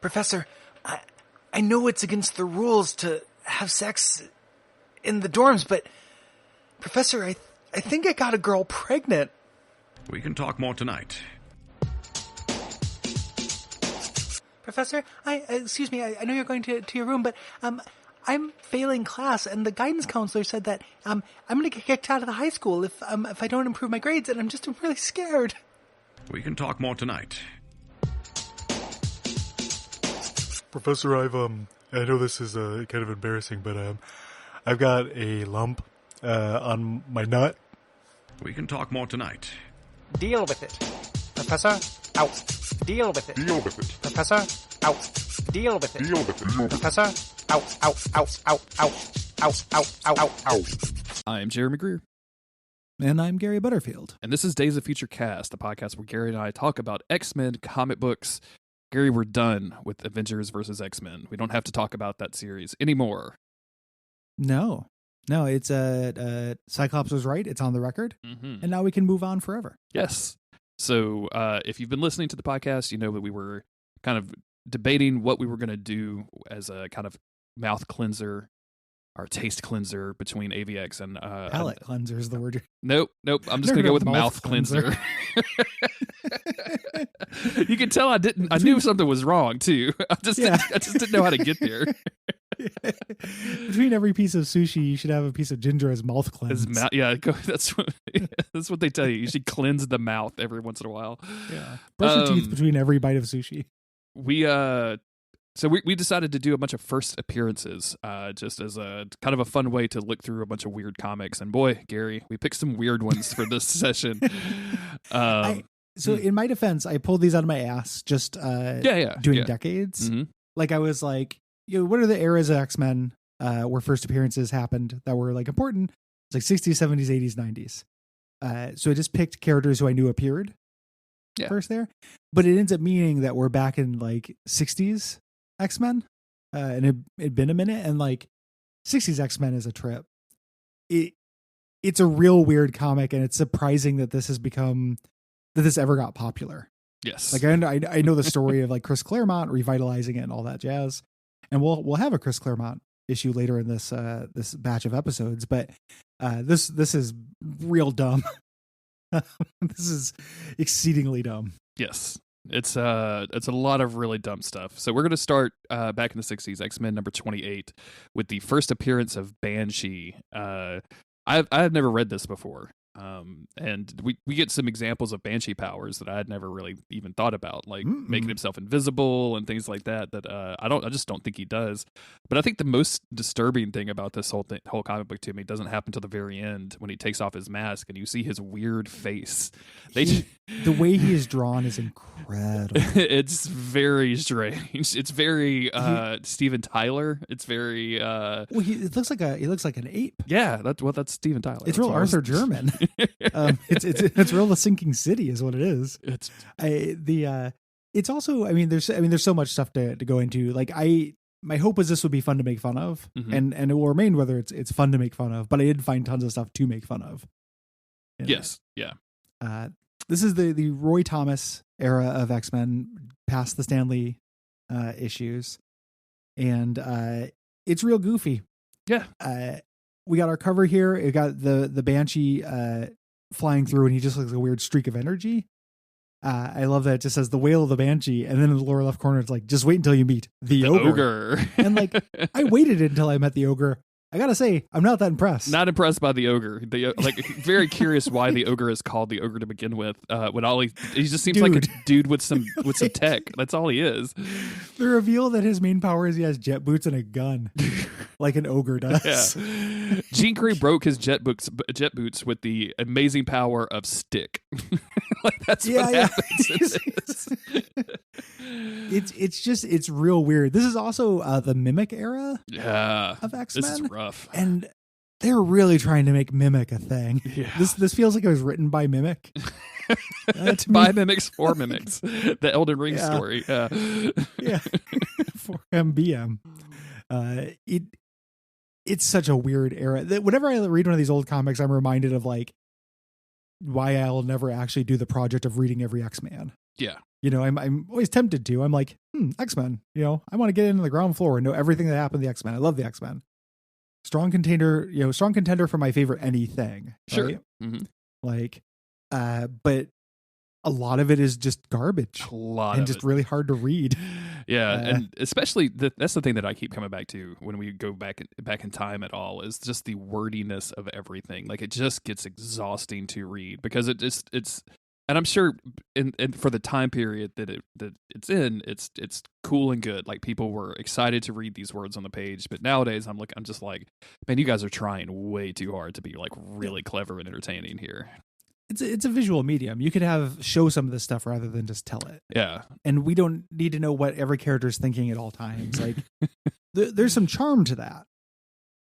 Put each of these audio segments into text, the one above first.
Professor, I know it's against the rules to have sex in the dorms, but Professor, I think I got a girl pregnant. We can talk more tonight. Professor, excuse me, I know you're going to your room, but I'm failing class, and the guidance counselor said that I'm going to get kicked out of the high school if I don't improve my grades, and I'm really scared. We can talk more tonight. Professor, I know this is kind of embarrassing, but I've got a lump on my nut. We can talk more tonight. Deal with it. Professor, out. Deal with it. Deal with it. Professor, out. Deal with it. Deal with it. Professor, out. I'm Jeremy Greer. And I'm Gary Butterfield. And this is Days of Future Cast, the podcast where Gary and I talk about X-Men comic books. Gary, we're done with Avengers versus X-Men. We don't have to talk about that series anymore. No, it's Cyclops was right. It's on the record. Mm-hmm. And now we can move on forever. Yes. So if you've been listening to the podcast, you know that we were kind of debating what we were going to do as a kind of mouth cleanser, our taste cleanser between AVX and... palate cleanser is the word. Nope. I'm just going to go with mouth cleanser. You can tell I knew something was wrong too. I just didn't know how to get there. Between every piece of sushi, you should have a piece of ginger as mouth cleanse. That's what they tell you. You should cleanse the mouth every once in a while. Yeah, brush your teeth between every bite of sushi. We decided to do a bunch of first appearances, just as a kind of a fun way to look through a bunch of weird comics. And boy, Gary, we picked some weird ones for this session. In my defense, I pulled these out of my ass just doing decades. Mm-hmm. Like I was like, what are the eras of X-Men where first appearances happened that were like important? It's like 60s, 70s, 80s, 90s. So I just picked characters who I knew appeared first there. But it ends up meaning that we're back in like 60s X-Men. And it'd been a minute, and like 60s X-Men is a trip. It's a real weird comic, and it's surprising that this ever got popular. Yes. Like I know the story of like Chris Claremont revitalizing it and all that jazz. And we'll have a Chris Claremont issue later in this this batch of episodes, but this is real dumb. This is exceedingly dumb. Yes. It's a lot of really dumb stuff. So we're going to start back in the 60s, X-Men number 28, with the first appearance of Banshee. I've never read this before. And we get some examples of Banshee powers that I had never really even thought about, like making himself invisible and things like that. I just don't think he does. But I think the most disturbing thing about this whole comic book to me doesn't happen until the very end when he takes off his mask and you see his weird face. The way he is drawn is incredible. It's very strange. It's very Steven Tyler. It's very. He looks like an ape. Yeah, that's Steven Tyler. It's real Arthur German. It's real The Sinking City is what it is. It's also, there's so much stuff to go into. Like my hope was this would be fun to make fun of, and it will remain whether it's fun to make fun of, but I did find tons of stuff to make fun of. Yes. Yeah. This is the Roy Thomas era of X-Men past the Stanley issues. And it's real goofy. Yeah. We got our cover here. It got the Banshee flying through, and he just looks like a weird streak of energy. I love that it just says the Wail of the Banshee, and then in the lower left corner, it's like, just wait until you meet the ogre. And like, I waited until I met the ogre. I gotta say, I'm not that impressed. Not impressed by the ogre. Very curious why the ogre is called the ogre to begin with. When he just seems like a dude with some tech. That's all he is. The reveal that his main power is he has jet boots and a gun, like an ogre does. Yeah. Jean Grey broke his jet boots with the amazing power of stick. That's what happens. It's real weird. This is also the Mimic era of X-Men. This is rough. And they're really trying to make Mimic a thing. Yeah. This feels like it was written by Mimic. By Mimics for Mimics. The Elden Ring story. Yeah. For MBM. It's such a weird era. Whenever I read one of these old comics, I'm reminded of like why I'll never actually do the project of reading every X-Man. Yeah. I'm always tempted to. I'm like, X-Men. I want to get into the ground floor and know everything that happened to the X-Men. I love the X-Men. Strong contender for my favorite anything. Sure. Right? Mm-hmm. Like, but a lot of it is just garbage. A lot and of just it. really hard to read. Yeah, and especially that's the thing that I keep coming back to when we go back in time at all is just the wordiness of everything. Like it just gets exhausting to read because it's and I'm sure in for the time period that it's in, it's cool and good. Like people were excited to read these words on the page, but nowadays I'm just like, man, you guys are trying way too hard to be like really clever and entertaining here. It's a visual medium. You could show some of this stuff rather than just tell it. Yeah. And we don't need to know what every character's thinking at all times. Like there's some charm to that.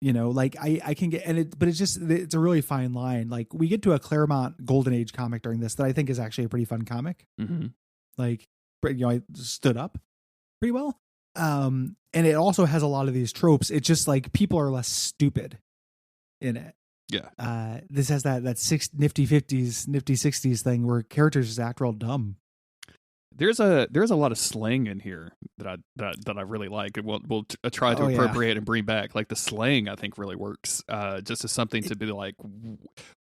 Like I can get, but it's a really fine line. Like we get to a Claremont Golden Age comic during this that I think is actually a pretty fun comic. Mm-hmm. Like, I stood up pretty well. And it also has a lot of these tropes. It's just like people are less stupid in it. Yeah. This has that nifty 50s, nifty 60s thing where characters just act real dumb. There's a lot of slang in here that I really like, and we'll try to appropriate and bring back. Like the slang, I think really works. Just as something to be like,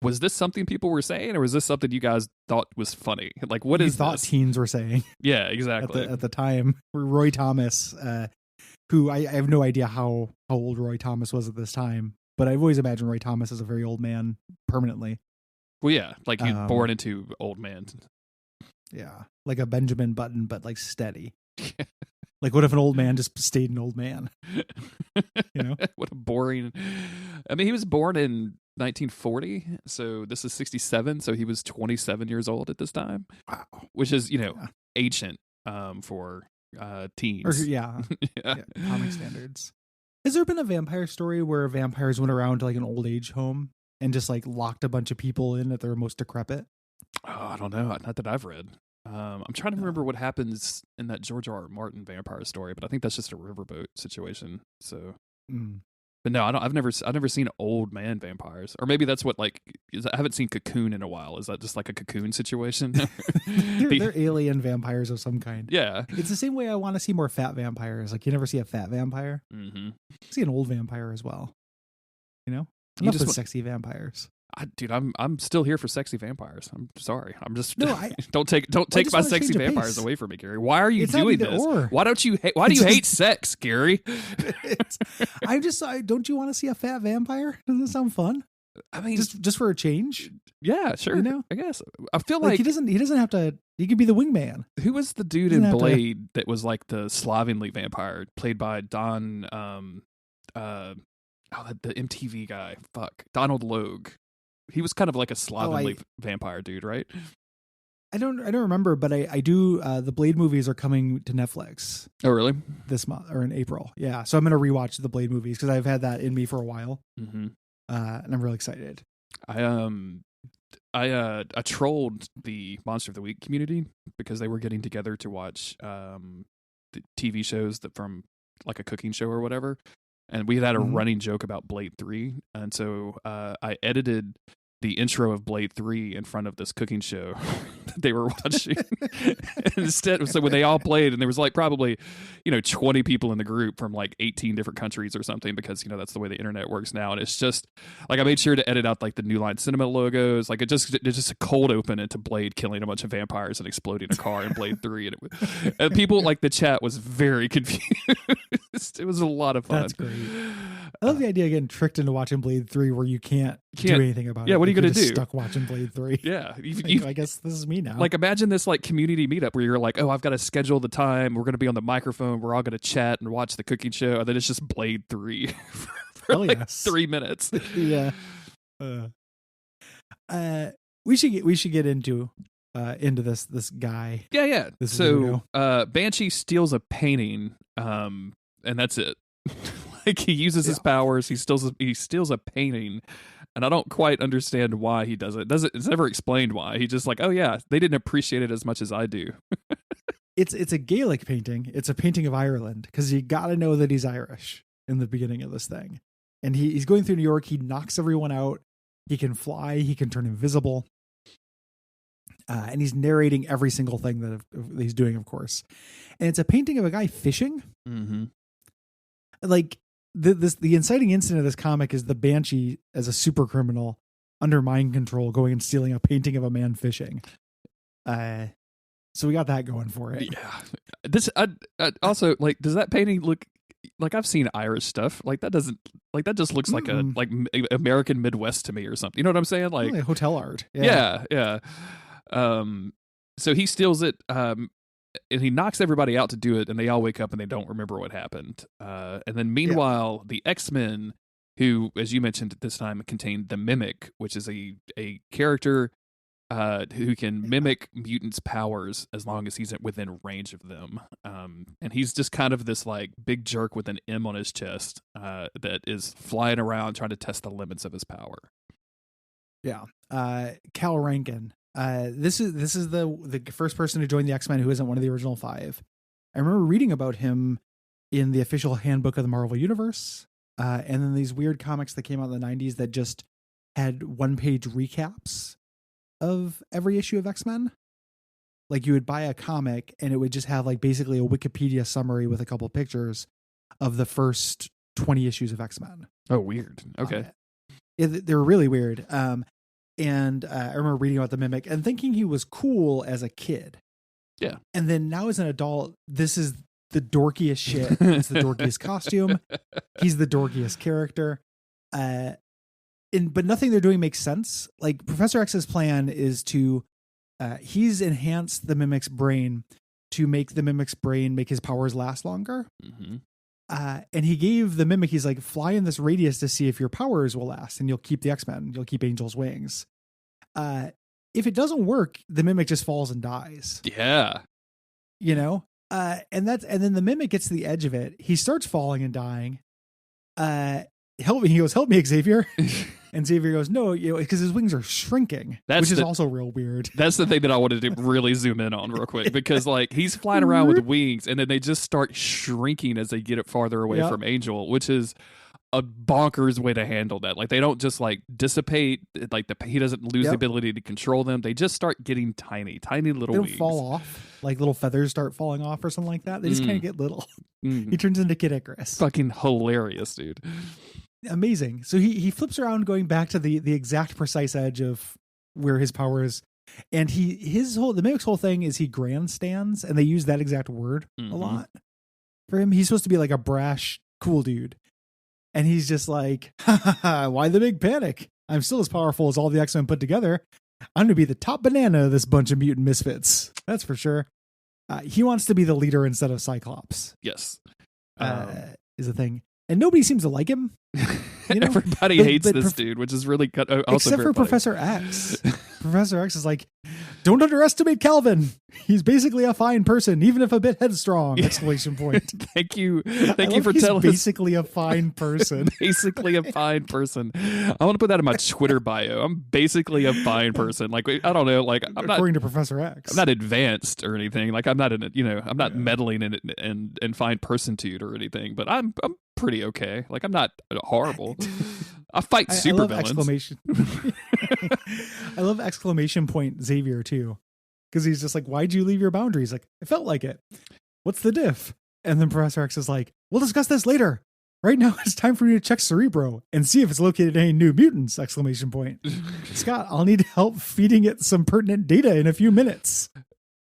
was this something people were saying, or was this something you guys thought was funny? Like, what is thought this? Teens were saying? Yeah, exactly. At the time, Roy Thomas, who I have no idea how old Roy Thomas was at this time, but I've always imagined Roy Thomas as a very old man permanently. Well, yeah, like he's born into old man. Yeah, like a Benjamin Button, but like steady. Like, what if an old man just stayed an old man? What a boring. I mean, he was born in 1940, so this is 67, so he was 27 years old at this time. Wow, which is ancient for teens. Yeah, comic standards. Has there been a vampire story where vampires went around to like an old age home and just like locked a bunch of people in at their most decrepit? Oh, I don't know. Not that I've read. I'm trying to remember what happens in that George R. R. Martin vampire story, but I think that's just a riverboat situation. So, but no, I've never seen old man vampires, or maybe that's what I haven't seen Cocoon in a while. Is that just like a Cocoon situation? they're alien vampires of some kind. Yeah, it's the same way I want to see more fat vampires. Like you never see a fat vampire. Mm-hmm. See an old vampire as well. Enough with sexy vampires. Dude, I'm still here for sexy vampires. I'm sorry. I'm just no. Don't take my sexy vampires away from me, Gary. Why are you doing this? Why do you hate sex, Gary? Don't you want to see a fat vampire? Doesn't it sound fun? I mean, just for a change. Yeah, sure. I guess I feel like he doesn't have to. He could be the wingman. Who was the dude in Blade that was like the slovenly vampire, played by Don? The MTV guy. Fuck, Donald Logue. He was kind of like a slovenly vampire dude, right? I don't remember, but I do. The Blade movies are coming to Netflix. Oh, really? This month or in April? Yeah. So I'm gonna rewatch the Blade movies because I've had that in me for a while, mm-hmm. And I'm really excited. I trolled the Monster of the Week community because they were getting together to watch the TV shows from like a cooking show or whatever. And we had a running joke about Blade 3. And so I edited the intro of Blade 3 in front of this cooking show that they were watching. Instead, so when they all played, and there was like probably, 20 people in the group from like 18 different countries or something, because, that's the way the internet works now. And it's just like, I made sure to edit out like the New Line Cinema logos. Like it's just a cold open into Blade killing a bunch of vampires and exploding a car in Blade 3. And people like the chat was very confused. It was a lot of fun. That's great. I love the idea of getting tricked into watching Blade 3 where you can't do anything about it. Yeah, what are you going to do? Stuck watching Blade 3. Yeah. I guess this is me now. Like imagine this like community meetup where you're like, oh, I've got to schedule the time. We're going to be on the microphone. We're all going to chat and watch the cooking show. And then it's just Blade 3 for like 3 minutes. Yeah. We should get into this guy. Yeah. So Banshee steals a painting, and that's it. Like he uses his powers. He steals a painting, and I don't quite understand why he does it. It's never explained why. He just like, oh yeah, they didn't appreciate it as much as I do. It's a Gaelic painting. It's a painting of Ireland because you got to know that he's Irish in the beginning of this thing. And he's going through New York. He knocks everyone out. He can fly. He can turn invisible. and he's narrating every single thing that he's doing, of course. And it's a painting of a guy fishing. Mm-hmm. Like the inciting incident of this comic is the Banshee as a super criminal under mind control going and stealing a painting of a man fishing. So we got that going for it. Yeah. This I also like. Does that painting look like I've seen Irish stuff? Like that doesn't like that just looks like American Midwest to me or something. You know what I'm saying? Like hotel art. Yeah. So he steals it. And he knocks everybody out to do it, and they all wake up and they don't remember what happened. And then meanwhile, the X-Men, who, as you mentioned at this time, contained the Mimic, which is a character who can mimic mutants' powers as long as he's within range of them. And he's just kind of this like big jerk with an M on his chest that is flying around trying to test the limits of his power. Yeah. Cal Rankin. This is the first person to join the X-Men who isn't one of the original 5. I remember reading about him in the official handbook of the Marvel Universe. And then these weird comics that came out in the 90s that just had one-page recaps of every issue of X-Men. Like you would buy a comic and it would just have like basically a Wikipedia summary with a couple of pictures of the first 20 issues of X-Men. Oh, weird. Okay. They're really weird. And I remember reading about the Mimic and thinking he was cool as a kid. Yeah. And then now as an adult, this is the dorkiest shit. It's the dorkiest costume. He's the dorkiest character. But nothing they're doing makes sense. Like Professor X's plan is to, he's enhanced the Mimic's brain to make the Mimic's brain make his powers last longer. Mm-hmm. And he gave the Mimic, he's like, fly in this radius to see if your powers will last and you'll keep the X-Men, you'll keep Angel's wings. If it doesn't work, the Mimic just falls and dies. Yeah. You know? And then the Mimic gets to the edge of it. He starts falling and dying. Help me. He goes, help me, Xavier. And Xavier goes, no, because his wings are shrinking, which is also real weird. That's the thing that I wanted to really zoom in on real quick, because like he's flying around with wings and then they just start shrinking as they get it farther away from Angel, which is a bonkers way to handle that. Like they don't just like dissipate, like he doesn't lose the ability to control them. They just start getting tiny little they wings. Fall off, like little feathers start falling off or something like that. They just kind of get little. He turns into Kid Icarus. Fucking hilarious, dude. Amazing. So he flips around going back to the exact precise edge of where his power is. And the Mimic's whole thing is he grandstands, and they use that exact word a lot for him. He's supposed to be like a brash, cool dude. And he's just like, why the big panic? I'm still as powerful as all the X-Men put together. I'm going to be the top banana of this bunch of mutant misfits. That's for sure. He wants to be the leader instead of Cyclops. Yes. Is the thing. And nobody seems to like him. You know? Everybody hates this dude, which is really also except for Professor X. Professor X is like, don't underestimate Calvin. He's basically a fine person, even if a bit headstrong! Exclamation point. Thank you for telling us. Basically a fine person. Basically a fine person. I want to put that in my Twitter bio. I'm basically a fine person. Like I don't know. Like according to Professor X, I'm not advanced or anything. Like I'm not I'm not meddling in it and fine persontude or anything. But I'm pretty okay. Like I'm not horrible. I fight super villains. I love exclamation point Xavier too, because he's just like, "Why'd you leave your boundaries?" Like, I felt like it. What's the diff? And then Professor X is like, "We'll discuss this later. Right now, it's time for me to check Cerebro and see if it's located any new mutants!" Exclamation point. Scott, I'll need help feeding it some pertinent data in a few minutes.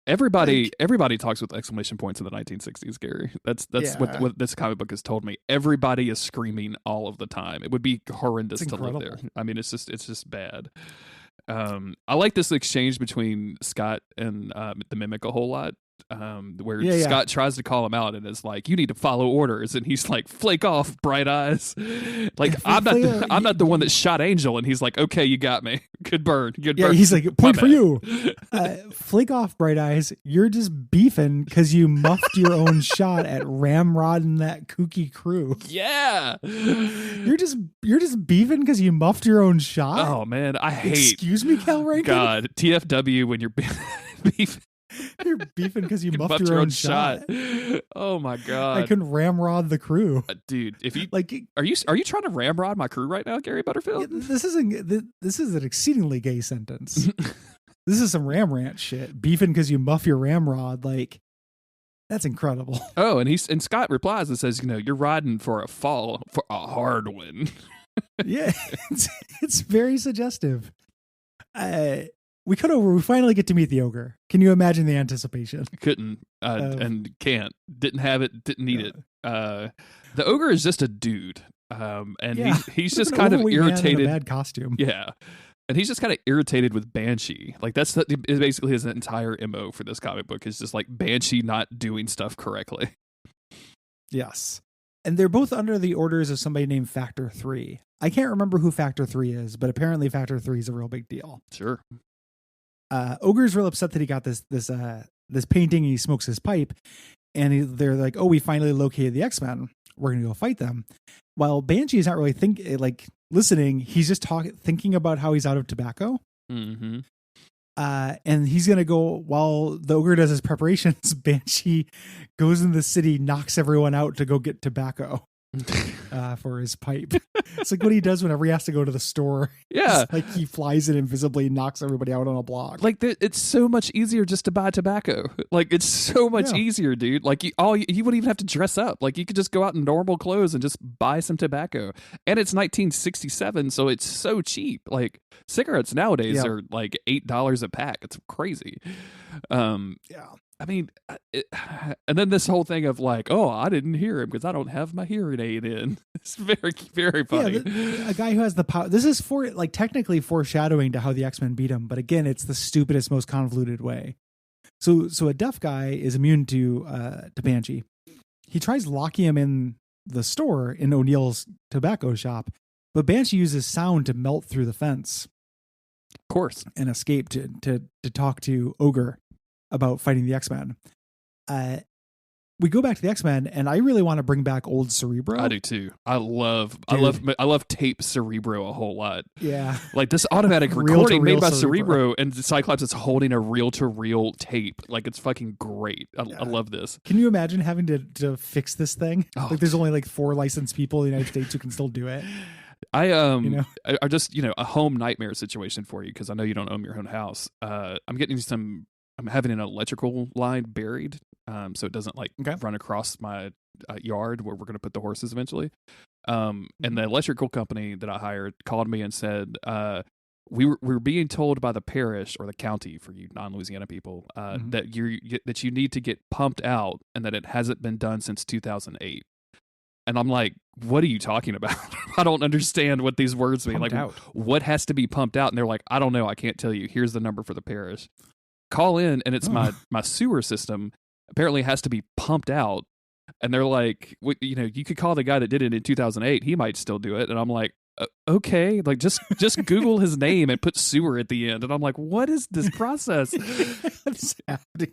Everybody talks with exclamation points in the 1960s, Gary. That's what this comic book has told me. Everybody is screaming all of the time. It would be horrendous to live there. I mean, it's just bad. I like this exchange between Scott and the Mimic a whole lot. Where Scott tries to call him out and is like, "You need to follow orders," and he's like, "Flake off, bright eyes." Like I'm not the one that shot Angel, and he's like, "Okay, you got me. Good burn. Good burn." He's like, "Point for you." Flake off, bright eyes. You're just beefing because you muffed your own shot at Ramrod and that kooky crew. Yeah, you're just beefing because you muffed your own shot. Oh man, I hate. Excuse me, Cal Rankin. God, TFW when you're beefing. You're beefing because you muffed your own shot. Oh my god! I couldn't ramrod the crew, dude. If you like, are you trying to ramrod my crew right now, Gary Butterfield? This is an exceedingly gay sentence. This is some Ram Ranch shit. Beefing because you muff your ramrod. Like, that's incredible. Oh, and Scott replies and says, you're riding for a hard one. Yeah, it's very suggestive. We finally get to meet the ogre. Can you imagine the anticipation? Couldn't and can't. Didn't have it. Didn't need it. The ogre is just a dude, and he's just kind of irritated. In a bad costume. Yeah, and he's just kind of irritated with Banshee. Like that's basically his entire MO for this comic book is just like Banshee not doing stuff correctly. Yes. And they're both under the orders of somebody named Factor 3. I can't remember who Factor 3 is, but apparently Factor 3 is a real big deal. Sure. Ogre's real upset that he got this painting and he smokes his pipe. And they're like, oh, we finally located the X-Men. We're going to go fight them. While Banshee is not really listening. He's just thinking about how he's out of tobacco. Mm-hmm. And he's going to go while the ogre does his preparations. Banshee goes in the city, knocks everyone out to go get tobacco for his pipe. It's like what he does whenever he has to go to the store. Yeah. It's like he flies in invisibly and knocks everybody out on a block. Like it's so much easier just to buy tobacco. Like it's so much easier, dude. Like you wouldn't even have to dress up. Like you could just go out in normal clothes and just buy some tobacco. And it's 1967, so it's so cheap. Like cigarettes nowadays are like $8 a pack. It's crazy. I mean, and then this whole thing of like, oh, I didn't hear him because I don't have my hearing aid in. It's very, very funny. Yeah, a guy who has the power. This is technically foreshadowing to how the X-Men beat him, but again, it's the stupidest, most convoluted way. So a deaf guy is immune to Banshee. He tries locking him in the store in O'Neill's tobacco shop, but Banshee uses sound to melt through the fence. Of course, and escape to talk to Ogre about fighting the X-Men. We go back to the X-Men, and I really want to bring back old Cerebro. I do too. I love tape Cerebro a whole lot. Yeah, like this automatic recording made by Cerebro, and Cyclops is holding a reel-to-reel tape. Like it's fucking great. I love this. Can you imagine having to fix this thing? Oh. Like there's only like 4 licensed people in the United States who can still do it. I just a home nightmare situation for you because I know you don't own your own house. I'm having an electrical line buried, so it doesn't run across my yard where we're going to put the horses eventually. And the electrical company that I hired called me and said, we were being told by the parish or the county for you non-Louisiana people that you need to get pumped out and that it hasn't been done since 2008. And I'm like, what are you talking about? I don't understand what these words mean. Pumped out. What has to be pumped out? And they're like, I don't know. I can't tell you. Here's the number for the parish. Call in, and it's my sewer system apparently has to be pumped out. And they're like, you could call the guy that did it in 2008. He might still do it. And I'm like, okay, like just Google his name and put sewer at the end. And I'm like, what is this process?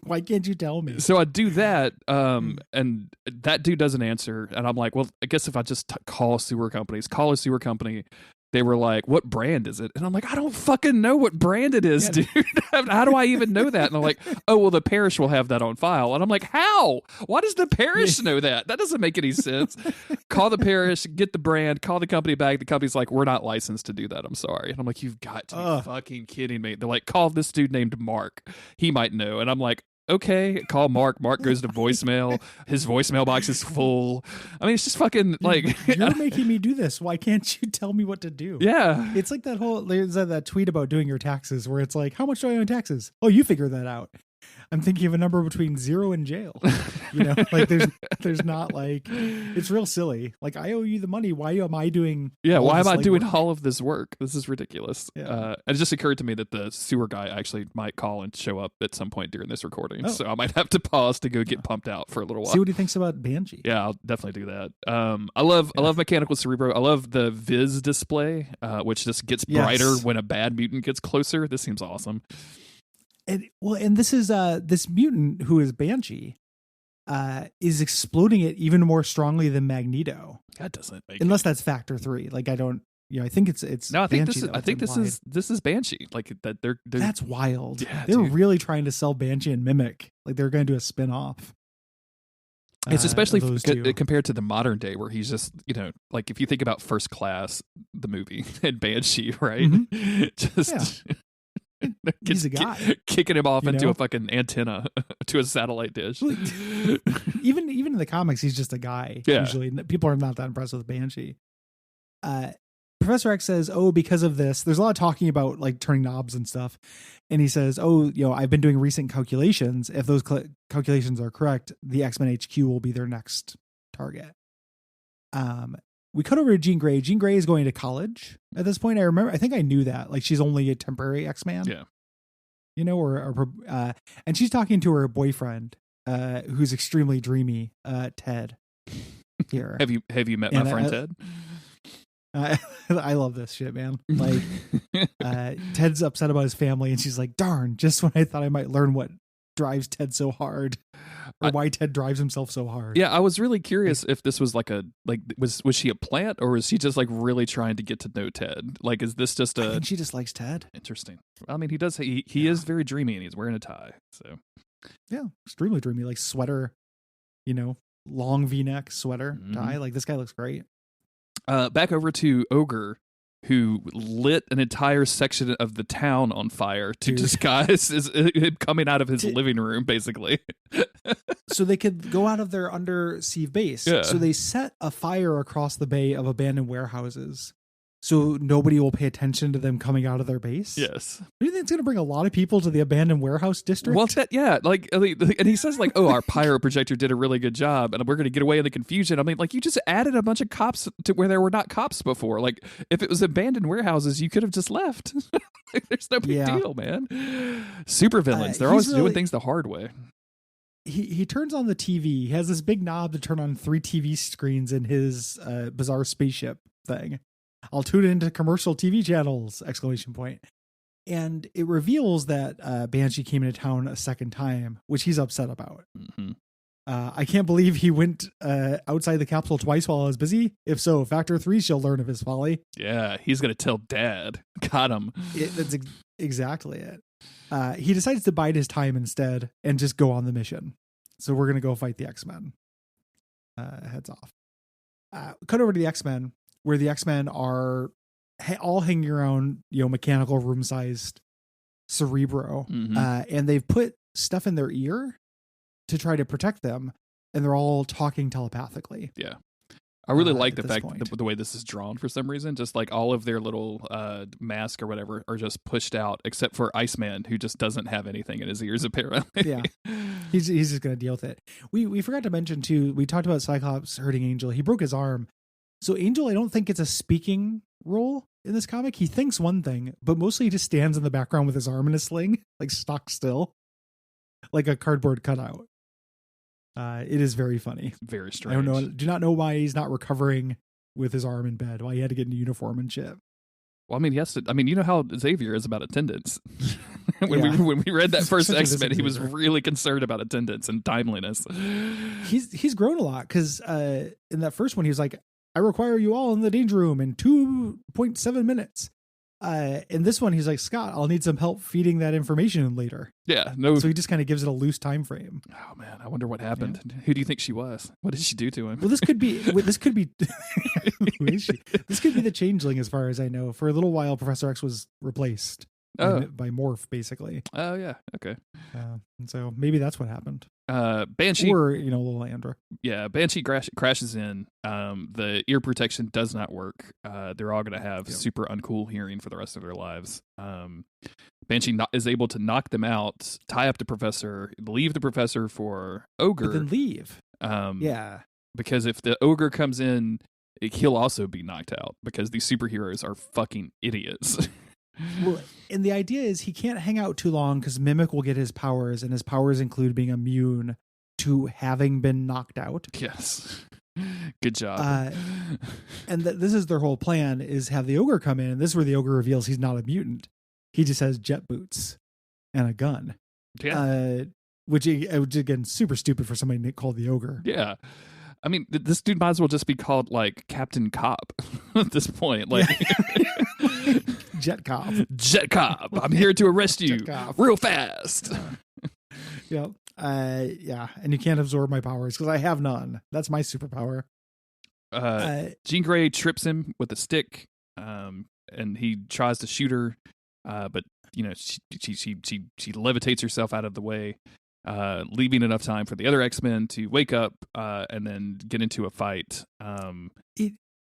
Why can't you tell me? So I do that, and that dude doesn't answer. And I'm like, well, I guess if I just call a sewer company. They were like, what brand is it? And I'm like, I don't fucking know what brand it is, dude. How do I even know that? And they're like, oh, well, the parish will have that on file. And I'm like, how? Why does the parish know that? That doesn't make any sense. Call the parish, get the brand, call the company back. The company's like, we're not licensed to do that. I'm sorry. And I'm like, you've got to be fucking kidding me. They're like, call this dude named Mark. He might know. And I'm like, okay, call Mark. Mark goes to voicemail. His voicemail box is full. I mean, it's just fucking like you're making me do this. Why can't you tell me what to do? Yeah, it's like there's that tweet about doing your taxes where it's like, how much do I owe in taxes? Oh, you figure that out. I'm thinking of a number between 0 and jail. Like there's not like, it's real silly. Like I owe you the money. Why am I doing? Yeah. Why am I doing all of this work? This is ridiculous. Yeah. It just occurred to me that the sewer guy actually might call and show up at some point during this recording. So I might have to pause to go get pumped out for a little while. See what he thinks about Banshee. Yeah, I'll definitely do that. I love mechanical Cerebro. I love the Viz display, which just gets brighter when a bad mutant gets closer. This seems awesome. And this is this mutant who is Banshee is exploding it even more strongly than Magneto. That doesn't make unless that's Factor 3. Like I don't, I think it's no. I think Banshee, this is Banshee. Like that they're that's wild. Yeah, they're really trying to sell Banshee and Mimic. Like they're going to do a spin-off. It's especially compared to the modern day where he's just, like if you think about First Class, the movie, and Banshee, right? Mm-hmm. He's a guy. Kicking him off You into know? a fucking antenna to a satellite dish. even in the comics, he's just a guy. Yeah. Usually, people are not that impressed with Banshee. Professor X says, "Oh, because of this, there's a lot of talking about like turning knobs and stuff." And he says, "Oh, I've been doing recent calculations. If those calculations are correct, the X-Men HQ will be their next target." We cut over to Jean Grey. Jean Grey is going to college at this point. I think I knew that. Like, she's only a temporary X-Man. Yeah. And she's talking to her boyfriend, who's extremely dreamy, Ted. Here, Have you met my friend Ted? I love this shit, man. Like, Ted's upset about his family, and she's like, "Darn! Just when I thought I might learn what drives Ted so hard, or why Ted drives himself so hard." Yeah, I was really curious if this was was she a plant, or was she just like really trying to get to know Ted? Like, is this just I think she just likes Ted. Interesting. I mean, he is very dreamy, and he's wearing a tie. So yeah, extremely dreamy, like sweater, long V-neck sweater tie. Like, this guy looks great. Back over to Ogre, who lit an entire section of the town on fire to disguise him coming out of his living room, basically. So they could go out of their undersea base. Yeah. So they set a fire across the bay of abandoned warehouses, so nobody will pay attention to them coming out of their base. Yes. Do you think it's going to bring a lot of people to the abandoned warehouse district? Well, and he says like, "Oh, our pyro projector did a really good job, and we're going to get away in the confusion." I mean, like, you just added a bunch of cops to where there were not cops before. Like, if it was abandoned warehouses, you could have just left. Like, there's no big deal, man. Super villains. They're always doing things the hard way. He turns on the TV. He has this big knob to turn on 3 TV screens in his bizarre spaceship thing. "I'll tune into commercial TV channels!" ! And it reveals that Banshee came into town a second time, which he's upset about. Mm-hmm. I can't believe he went outside the capsule twice while I was busy. If so, Factor 3 shall learn of his folly. Yeah, he's going to tell Dad. Got him. That's exactly it. He decides to bide his time instead and just go on the mission. So we're going to go fight the X-Men. Heads off. Cut over to the X-Men, where the X-Men are all hanging around, mechanical room-sized Cerebro. Mm-hmm. And they've put stuff in their ear to try to protect them, and they're all talking telepathically. Yeah. I really like the fact point. the way this is drawn for some reason. Just like all of their little mask or whatever are just pushed out, except for Iceman, who just doesn't have anything in his ears, apparently. Yeah. He's just going to deal with it. We forgot to mention, too, we talked about Cyclops hurting Angel. He broke his arm. So Angel, I don't think it's a speaking role in this comic. He thinks one thing, but mostly he just stands in the background with his arm in a sling, like stock still, like a cardboard cutout. It is very funny. Very strange. I don't know. Do not know why he's not recovering with his arm in bed. Why he had to get into uniform and shit. Well, I mean, yes. I mean, you know how Xavier is about attendance. when we read that first X-Men, he was really concerned about attendance and timeliness. He's grown a lot because in that first one, he was like, "I require you all in the danger room in 2.7 minutes." In this one, he's like, "Scott, I'll need some help feeding that information in later." Yeah, no. So he just kind of gives it a loose time frame. Oh man, I wonder what happened. Yeah. Who do you think she was? What did she do to him? Well, this could be. Who is she? This could be the Changeling, as far as I know. For a little while, Professor X was replaced by Morph, basically. Oh yeah, okay. And so maybe that's what happened. Banshee, or little Andra. Yeah, Banshee crashes in. The ear protection does not work. They're all going to have super uncool hearing for the rest of their lives. Banshee is able to knock them out, tie up the professor, leave the professor for Ogre, but then leave. Yeah, because if the Ogre comes in, he'll also be knocked out because these superheroes are fucking idiots. Well, and the idea is he can't hang out too long because Mimic will get his powers, and his powers include being immune to having been knocked out. Yes. Good job. And this is their whole plan, is have the Ogre come in, and this is where the Ogre reveals he's not a mutant. He just has jet boots and a gun. Yeah. Which again, super stupid for somebody called the Ogre. Yeah. I mean, this dude might as well just be called like Captain Cop at this point. Like Jet Cop. Jet Cop. I'm here to arrest you real fast. Yep. Yeah. And you can't absorb my powers because I have none. That's my superpower. Jean Grey trips him with a stick, and he tries to shoot her, but she levitates herself out of the way, leaving enough time for the other X-Men to wake up and then get into a fight.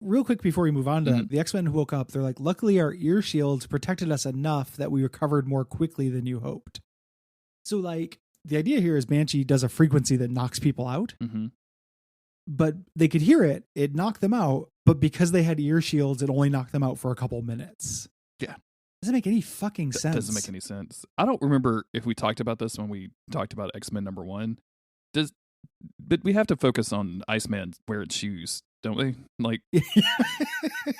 Real quick before we move on to Mhm. that, the X-Men who woke up, they're like, luckily our ear shields protected us enough that we recovered more quickly than you hoped. So like the idea here is Banshee does a frequency that knocks people out, Mm-hmm. but they could hear it. It knocked them out. But because they had ear shields, it only knocked them out for a couple minutes. Yeah. Doesn't make any fucking sense. Doesn't make any sense. I don't remember if we talked about this when we talked about X-Men #1. But we have to focus on Iceman wearing shoes, don't we? Like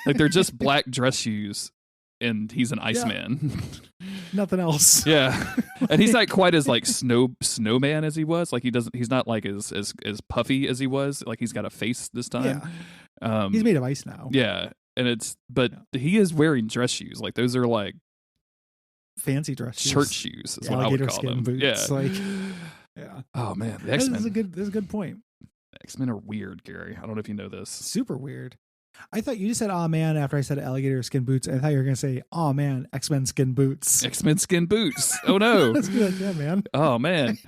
they're just black dress shoes, and he's an Iceman. Nothing else. Yeah, and he's not quite as like snowman as he was. Like he's not like as puffy as he was. Like he's got a face this time. Yeah. He's made of ice now. Yeah, and he is wearing dress shoes. Like those are like Fancy dress shoes. church shoes. Is what I would Alligator call skin them. boots. Yeah. Like, yeah. Oh man, the This X-Men. is a good point. X-Men are weird, Gary. I don't know if you know this. Super weird. I thought you just said, "Oh man," after I said alligator skin boots. I thought you were gonna say, "Oh man, X-Men skin boots." X-Men skin boots. Oh no. That's good. Yeah, man. Oh man.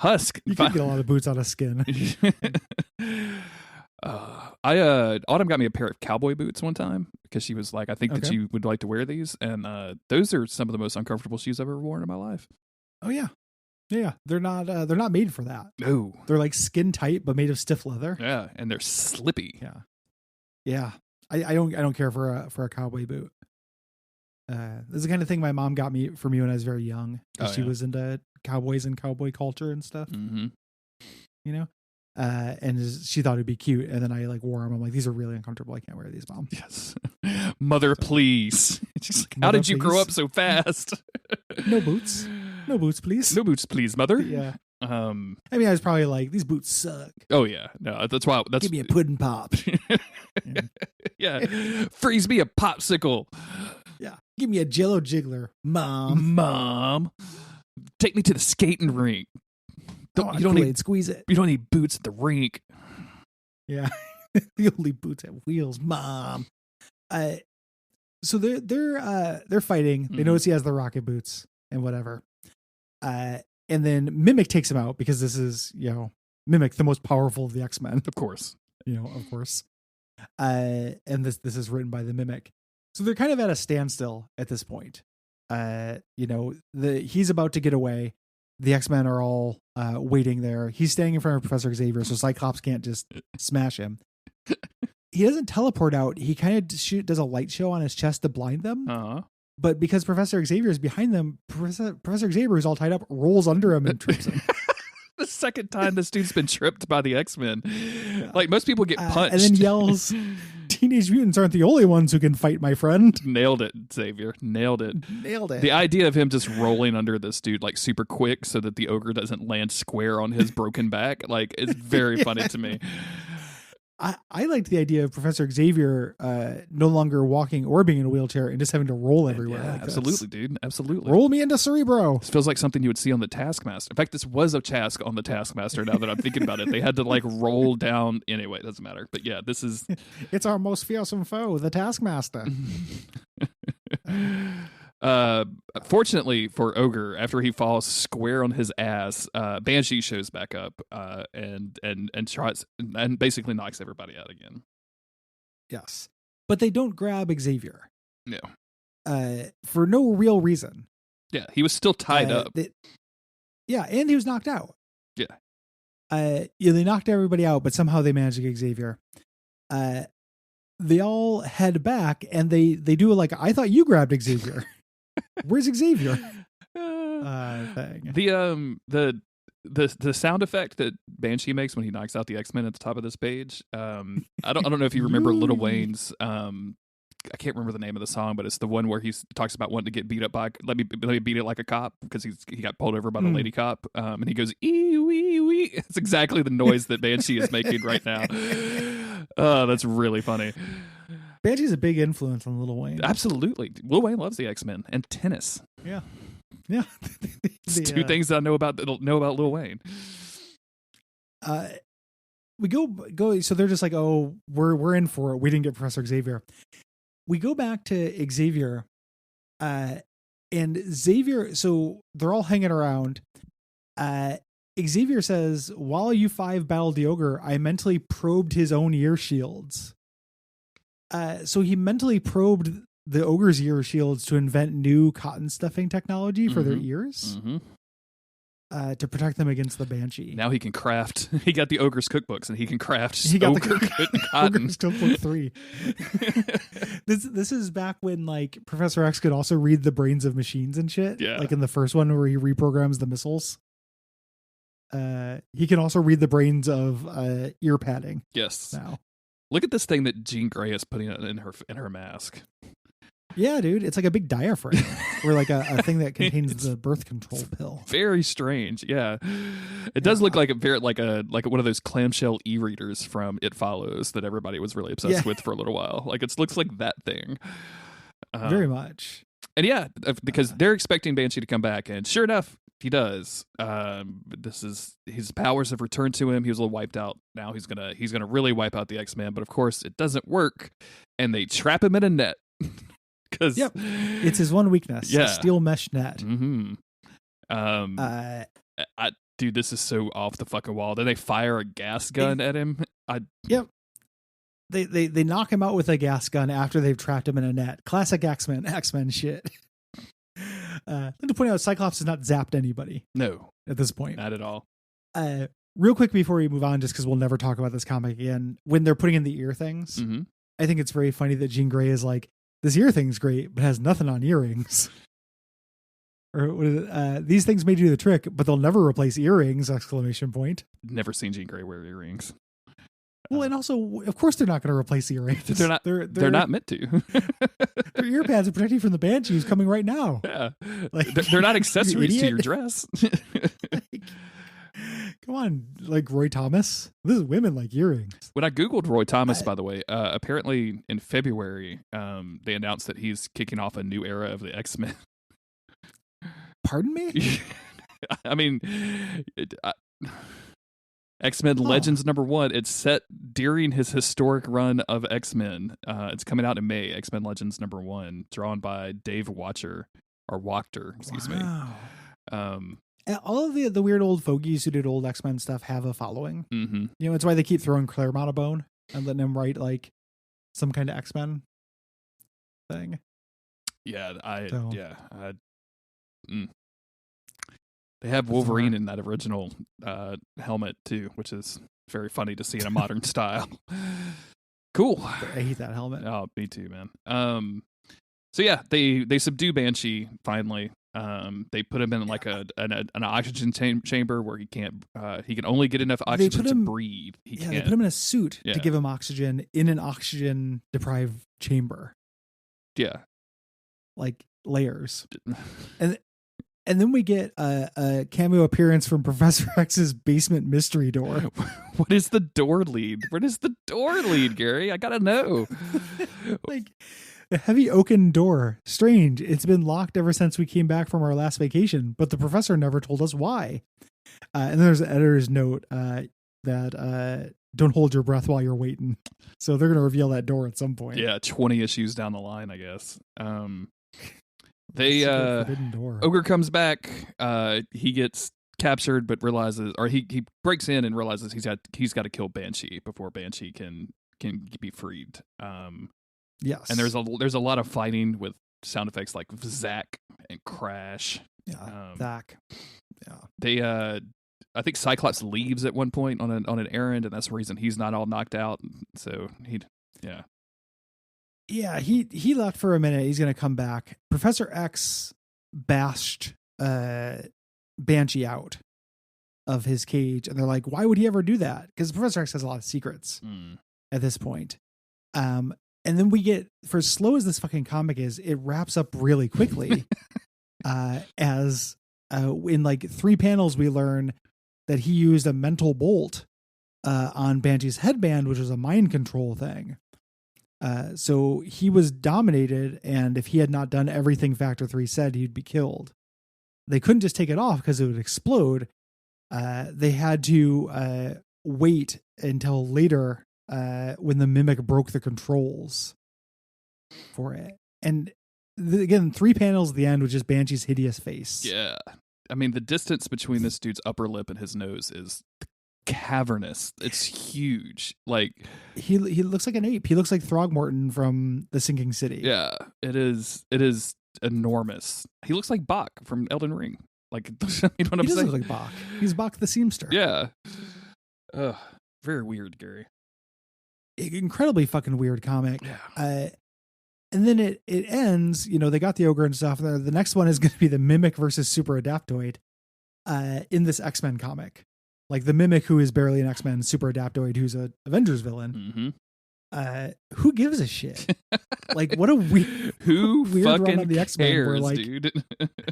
Husk. You can get a lot of boots out of skin. Autumn got me a pair of cowboy boots one time because she was like, I think that Okay. you would like to wear these. And those are some of the most uncomfortable shoes I've ever worn in my life. Oh yeah. Yeah. They're not made for that. No. They're like skin tight, but made of stiff leather. Yeah. And they're slippy. Yeah. Yeah. I don't care for a cowboy boot. This is the kind of thing my mom got me for me when I was very young. 'Cause Oh, she yeah. was into cowboys and cowboy culture and stuff, Mm-hmm. you know? And she thought it'd be cute. And then I like wore them. I'm like, these are really uncomfortable. I can't wear these, Mom. Yes. Mother, please. She's like, how Mother, did you grow please. up so fast? No boots. No boots, please. No boots, please, mother. Yeah. I I mean, I was probably like, these boots suck. Oh yeah. No, that's why. That's Give me a pudding pop. yeah. Freeze me a popsicle. Yeah. Give me a Jello jiggler, Mom. Mom, take me to the skating rink. Oh, You don't need squeeze it. boots at the rink. Yeah. The only boots have wheels, Mom. So they're fighting. They Mhm. notice he has the rocket boots and whatever. And then Mimic takes him out because this is, Mimic, the most powerful of the X-Men, Of course. of course. And this is written by the Mimic. So they're kind of at a standstill at this point. He's about to get away. The X-Men are all waiting there. He's standing in front of Professor Xavier, so Cyclops can't just smash him. He doesn't teleport out. He kind of does a light show on his chest to blind them. Uh-huh. But because Professor Xavier is behind them, Professor Xavier, who's all tied up, rolls under him and trips him. The second time this dude's been tripped by the X-Men. Like most people get punched. And then yells, "Teenage mutants aren't the only ones who can fight, my friend." Nailed it, Xavier. Nailed it. Nailed it. The idea of him just rolling under this dude like super quick so that the ogre doesn't land square on his broken back, like it's very funny to me. I liked the idea of Professor Xavier no longer walking or being in a wheelchair and just having to roll everywhere. Yeah, like absolutely, this. dude. Absolutely. Roll me into Cerebro. This feels like something you would see on the Taskmaster. In fact, this was a task on the Taskmaster now that I'm thinking about it. They had to like roll down. Anyway, it doesn't matter. But yeah, this is. It's our most fearsome foe, the Taskmaster. Fortunately for Ogre, after he falls square on his ass, Banshee shows back up and tries and basically knocks everybody out again. Yes. But they don't grab Xavier. No. For no real reason. Yeah, he was still tied up. Yeah, and he was knocked out. Yeah. They knocked everybody out, but somehow they managed to get Xavier. They all head back, and they do like, I thought you grabbed Xavier. Where's Xavier? Thing. The sound effect that Banshee makes when he knocks out the X-Men at the top of this page. I don't know if you remember Lil Wayne's. I can't remember the name of the song, but it's the one where he talks about wanting to get beat up by. Let me beat it like a cop because he got pulled over by the lady cop, and he goes ee wee wee. It's exactly the noise that Banshee is making right now. Oh, that's really funny. Banshee's a big influence on Lil Wayne. Absolutely, Lil Wayne loves the X-Men and tennis. Yeah. It's two things that I know about Lil Wayne. We go. So they're just like, oh, we're in for it. We didn't get Professor Xavier. We go back to Xavier, and And Xavier, so they're all hanging around. Xavier says, while you 5 battled the ogre, I mentally probed his own ear shields. So he mentally probed the ogre's ear shields to invent new cotton stuffing technology for their ears. To protect them against the banshee. Now he can craft. He got the ogre's cookbooks, and he can craft. He got ogre the cotton. Ogre's Cookbook 3. This is back when like Professor X could also read the brains of machines and shit. Yeah. Like in the first one where he reprograms the missiles. He can also read the brains of ear padding. Yes. Now. Look at this thing that Jean Grey is putting in her mask. Yeah, dude, it's like a big diaphragm or like a thing that contains the birth control pill. Very strange. Yeah, it does look like like one of those clamshell e-readers from It Follows that everybody was really obsessed with for a little while. Like it looks like that thing. Very much. And yeah, because they're expecting Banshee to come back, and sure enough, he does. His powers have returned to him. He was a little wiped out. Now he's gonna really wipe out the X-Men, but of course it doesn't work, and they trap him in a net. Because it's his one weakness. Yeah, a steel mesh net. Dude, this is so off the fucking wall. Then they fire a gas gun at him. They knock him out with a gas gun after they've trapped him in a net. Classic X-Men shit. Let me point out, Cyclops has not zapped anybody. No, at this point, not at all. Real quick before we move on, just because we'll never talk about this comic again, when they're putting in the ear things, I think it's very funny that Jean Grey is like, this ear thing's great, but has nothing on earrings. Or what is it? These things may do the trick, but they'll never replace earrings! ! Never seen Jean Grey wear earrings. Well, and also, of course, they're not going to replace earrings. They're not. They're not meant to. Their ear pads are protecting you from the banshees coming right now. Yeah, like, they're not accessories to your dress. Come on, like Roy Thomas. This is women like earrings. When I Googled Roy Thomas, by the way, apparently in February, they announced that he's kicking off a new era of the X-Men. Pardon me? I mean, X-Men Legends #1. It's set during his historic run of X-Men. It's coming out in May. X-Men Legends #1, drawn by Dave Wachter, excuse me. All of the weird old fogies who did old X-Men stuff have a following. Mm-hmm. You know, it's why they keep throwing Claremont a bone and letting him write like some kind of X-Men thing. Yeah, They have Wolverine in that original helmet too, which is very funny to see in a modern style. Cool. I hate that helmet. Oh, me too, man. So yeah, they subdue Banshee finally. They put him in like an oxygen chamber where he can't. He can only get enough oxygen to breathe. They put him in a suit to give him oxygen in an oxygen deprived chamber. Yeah, like layers, and then we get a cameo appearance from Professor X's basement mystery door. What is the door lead? Where does the door lead, Gary? I gotta know. Like. A heavy oaken door. Strange. It's been locked ever since we came back from our last vacation, but the professor never told us why. And there's an editor's note that don't hold your breath while you're waiting. So they're going to reveal that door at some point. Yeah, 20 issues down the line, I guess. Ogre comes back. He gets captured, but realizes, or he breaks in and realizes he's got to kill Banshee before Banshee can be freed. Yes, and there's a lot of fighting with sound effects like Zack and Crash. Yeah, Zack. Yeah, they. I think Cyclops leaves at one point on an errand, and that's the reason he's not all knocked out. So he left for a minute. He's going to come back. Professor X bashed Banshee out of his cage, and they're like, "Why would he ever do that?" Because Professor X has a lot of secrets at this point. And then we get, for as slow as this fucking comic is, it wraps up really quickly. As in like 3 panels, we learn that he used a mental bolt on Banshee's headband, which was a mind control thing. So he was dominated, and if he had not done everything Factor 3 said, he'd be killed. They couldn't just take it off because it would explode. They had to wait until later when the mimic broke the controls for it. And again, 3 panels at the end with just Banshee's hideous face. Yeah. I mean, the distance between this dude's upper lip and his nose is cavernous. It's huge. Like He looks like an ape. He looks like Throgmorton from The Sinking City. yeah, it is enormous. He looks like Bach from Elden Ring. Like, you know what I'm He does saying? look like Bach. He's Bach the Seamster. Yeah. Ugh, very weird, Gary. Incredibly fucking weird comic. Yeah. And then it ends, they got the ogre and stuff. The next one is going to be the Mimic versus Super Adaptoid in this X-Men comic. Like the Mimic, who is barely an X-Men, Super Adaptoid, who's a Avengers villain. Mm-hmm. Who gives a shit? Like, what a weird Who run fucking on the X-Men. cares, Where, like, dude?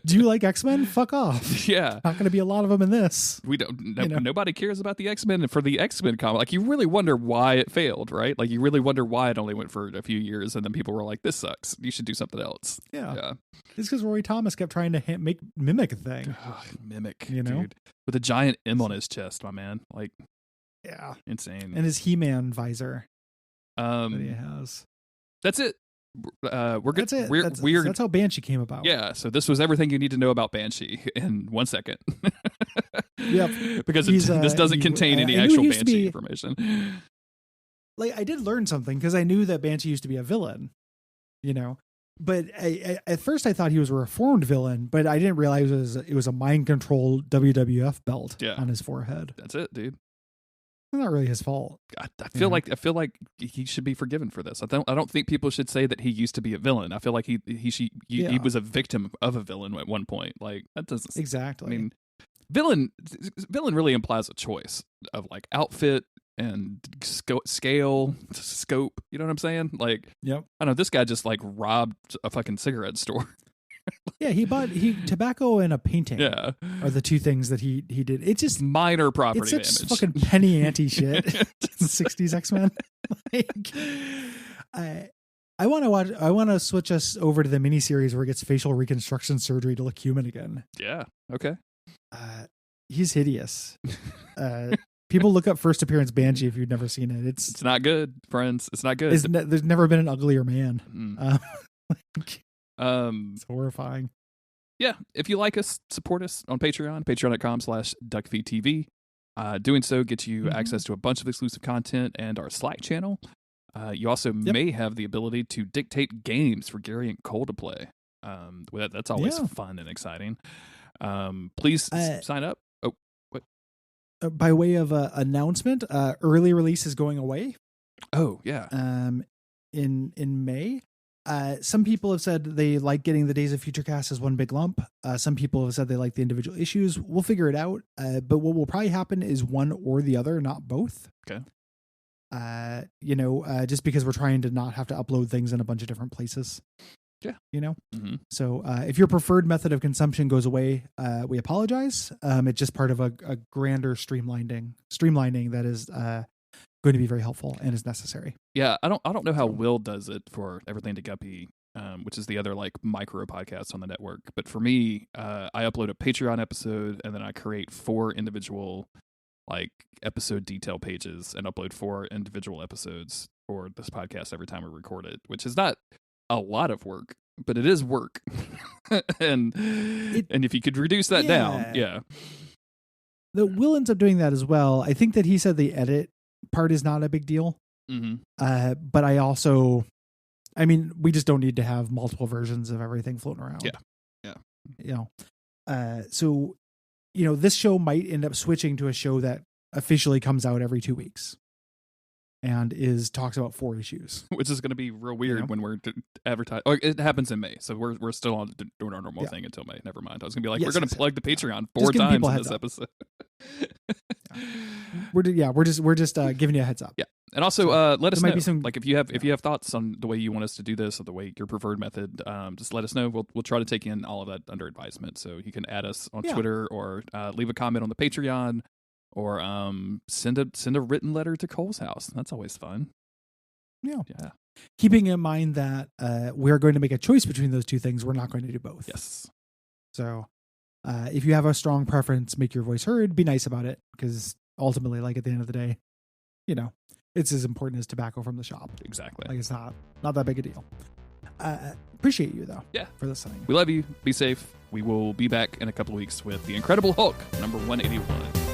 do you like X-Men? Fuck off. Yeah. Not going to be a lot of them in this. We don't. Nobody cares about the X-Men. And for the X-Men comic, like, you really wonder why it failed, right? Like, you really wonder why it only went for a few years, and then people were like, "This sucks. You should do something else." Yeah. It's because Roy Thomas kept trying to make Mimic a thing. Ugh, Mimic, dude, with a giant M on his chest, my man. Like, yeah, insane. And his He-Man visor. That he has. That's it. We're good. That's it. We're weird. That's how Banshee came about. Yeah. So this was everything you need to know about Banshee in 1 second. Yep. Because this doesn't contain any actual Banshee information. Like, I did learn something because I knew that Banshee used to be a villain, But at first I thought he was a reformed villain, but I didn't realize it was a mind-controlled WWF belt on his forehead. That's it, dude. It's not really his fault. I feel like he should be forgiven for this. I don't think people should say that he used to be a villain. I feel like he was a victim of a villain at one point. Like, that doesn't exactly. I mean, villain really implies a choice of like outfit and scale, scope. You know what I'm saying? Like, yep. I don't know. This guy just like robbed a fucking cigarette store. Yeah, he bought tobacco and a painting. Yeah, are the two things that he did. It's just minor property damage. It's fucking penny ante shit. 60s X-Men. Like, I want to switch us over to the miniseries where he gets facial reconstruction surgery to look human again. Yeah. Okay. He's hideous. People look up first appearance Banshee if you've never seen it. It's not good, friends. It's not good. There's never been an uglier man. It's horrifying. Yeah. If you like us, support us on Patreon, patreon.com/Duckfeed.tv. Doing so gets you access to a bunch of exclusive content and our Slack channel. You also may have the ability to dictate games for Gary and Cole to play. That's always fun and exciting. Please sign up. Oh, what? By way of announcement, early release is going away. Oh, yeah. In May. Some people have said they like getting the Days of Future Cast as one big lump. Some people have said they like the individual issues. We'll figure it out. But what will probably happen is one or the other, not both. Okay. Just because we're trying to not have to upload things in a bunch of different places. Yeah. Mm-hmm. So if your preferred method of consumption goes away, we apologize. It's just part of a grander streamlining that is going to be very helpful and is necessary. Yeah, I don't know how Will does it for Everything to Guppy, which is the other like micro podcast on the network. But for me, I upload a Patreon episode and then I create 4 individual like episode detail pages and upload 4 individual episodes for this podcast every time we record it, which is not a lot of work, but it is work. and if you could reduce that down, the Will ends up doing that as well. I think that he said the edit part is not a big deal. Mm-hmm. But we just don't need to have multiple versions of everything floating around. So this show might end up switching to a show that officially comes out every 2 weeks and talks about 4 issues, which is going to be real weird when we're advertising. Or it happens in May, so we're still on doing our normal thing until May. Never mind. I was going to be like, we're going to plug the Patreon 4 times in this episode. We're just giving you a heads up. Yeah, and also let us know. Like if you have thoughts on the way you want us to do this or the way your preferred method, just let us know. We'll try to take in all of that under advisement. So you can add us on Twitter or leave a comment on the Patreon or send a written letter to Cole's house. That's always fun. Yeah. Keeping in mind that we're going to make a choice between those two things, we're not going to do both. Yes. So if you have a strong preference, make your voice heard. Be nice about it, because ultimately, like at the end of the day, it's as important as tobacco from the shop. Exactly. Like it's not that big a deal. Appreciate you though. Yeah. For listening. We love you. Be safe. We will be back in a couple of weeks with The Incredible Hulk, number 181.